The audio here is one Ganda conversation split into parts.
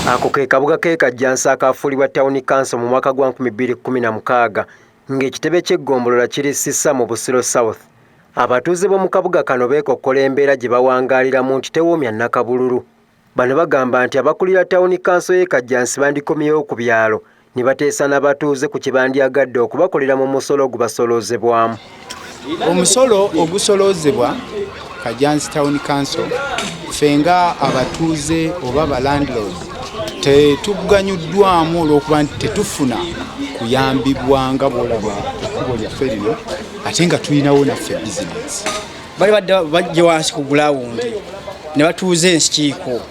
Ako ke kabuga ke Kajjansi akafuulibwa Town Council mu mwaka gwa 2016 ng'ekitebe ky'eggombolola kiri Sissa mu Busiro South. Abatuuze b'omu kabuga kano beekokkola embeera gye bawangaaliramu nti tewoomya nnakabululu. Bano bagamba nti abakulira Town Council y'e Kajjansi bandikomyewo ku byalo ne bateesa n'abatuuze ku kye bandyagadde okubakolera mu musolo ogubasoloozebwamu. Omusolo ogusoloozebwa Kajjansi Town Council fenga abatuuze oba ba landlords tetuganyuddwamu olw'okuba nti tetufuna kuyambibwanga bw'olaba ekkubo lyaffe lino ate nga tulinawo naffe bizinensi. Bali badde bajja wansi ku gulawundi ne batuuza ensikiiko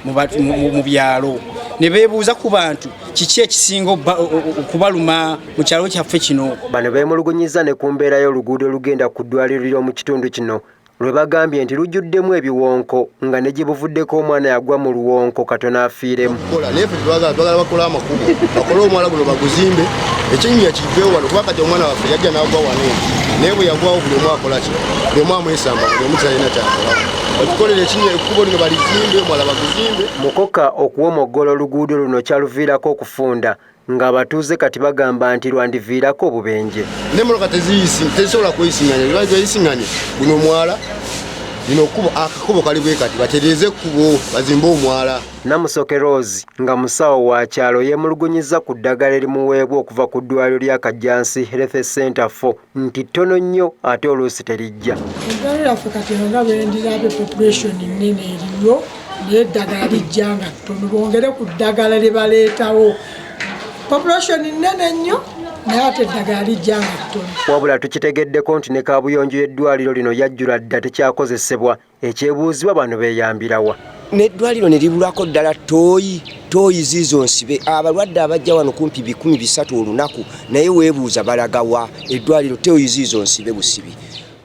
mu byalo ne beebuuza ku bantu kiki ekisinga okubaluma mu kyalo kyaffe kino. Bano beemulugunyiza ne ku mbeera y'oluguudo olugenda ku ddwaliro ly'omu kitundu kino lwe bagambye nti lujjuddemu ebiwonko nga ne gye buvuddeko omwana yagwa mu luwonko katono afiiremu. Twagala bakola amakubo bakole omwala guno baguzimbe ekinnya kiveewo wano kuba kati omwana waffe yajja n'agwa wano naye bwe yagwawo buli omu akola ki buli omu amwesamba buli omu talina kyakola batukolera ekinnya ekkubo lino balizimbe omwala baguzimbe. Mukoka okuwomoggola oluguudo luno kyaluviirako okufunda ng'abatuuze kati bagamba nti lwandiviirako obubenje. N'emmotoka tezisobola kwesiŋŋanya lwaki eyisiŋŋanye guno omwala lino ekkubo akakubo kali bwe kati batereeze ekkubo bazimbe omwala. Namusoke Rose nga musawo wa kyalo yeemulugunyiza ku ddagala erimuweebwa okuva ku ddwaliro lya Kajjansi Health Center 4 nti ttono nnyo ate oluusi terijja. Eddwaliro lyaffe kati nga bendirabe population nnene eriyo naye eddagala lijja nga ttono bongere ku ddagala lye baleetawo. Population nnene nnyo naye ate eddagala lijja nga ttono. Wabula tukitegeddeko nti ne kaabuyonjo y'eddwaliro lino yajjula dda tekyakozesebwa ekyebuuzibwa bano beeyambirawa. N'eddwaliro ne libulako ddala tooyi ziizo nsibe abalwadde abajja wano kumpi 1,300 olunaku naye weebuuza balagawa eddwaliro tooyi ziizo nsibe busibi.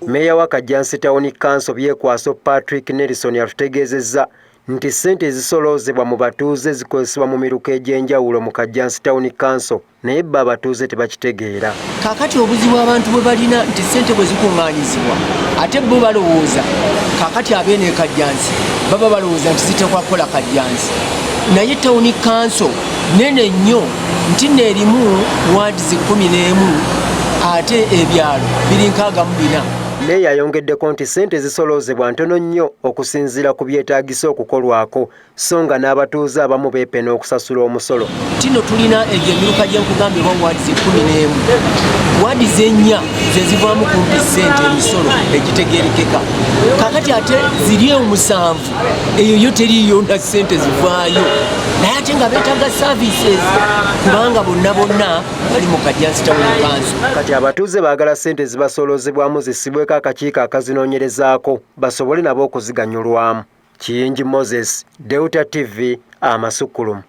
Meeya wa Kajjansi Town Council Byekwaso Patrick Nelson yatutegeezezza nti ssente ezisoloozebwa mu batuuze zikozesebwa mu miruka egy'enjawulo mu Kajjansi Town Council naye bo abatuuze tebakitegeera. Kaakati obuzibu abantu bwe balina nti ssente bwe zikuŋŋaanyizibwa ate bo balowooza kaakati abeene e Kajjansi baba balowooza nti zitekwa kukola Kajjansi naye Town Council nene nnyo nti n'erimu waadizi 11 ate ebyalo 264. Meeya ayongeddeko nti ssente zisoloozebwa ntono nnyo okusinziira ku byetaagisa okukolwako so nga n'abatuuze abamu beepena okusasula omusolo. Tino tulina emiruka gye nkugambye oba waadizi 11 waadizi 4 ze zivaamu kumpi ssente emisolo egitegeerekeka kaakati ate ziri 7 eyo yo teriyo na ssente zivaayo naye ate nga beetaaga services kubanga bonna bali mu Kajjansi Town Council. Kati abatuuze baagala ssente zibasoloozebwamu zisibweko akakiiko akazinoonyerezaako basobole nabo okuziganyulwamu. Kiyingi Moses, Delta TV, Amasukulumu.